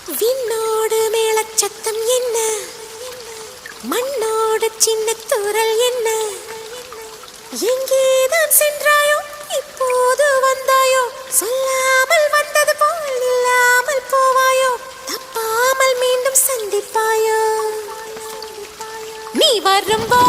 விண்ணோடு மேளச்சத்தம் என்ன, மண்ணோடு சின்ன தூரல் என்ன, எங்கேதான் சென்றாயோ இப்போது வந்தாயோ, சொல்லாமல் வந்தது போல் இல்லாமல் போவாயோ, தப்பாமல் மீண்டும் சந்திப்பாயோ, நீ வரும்போ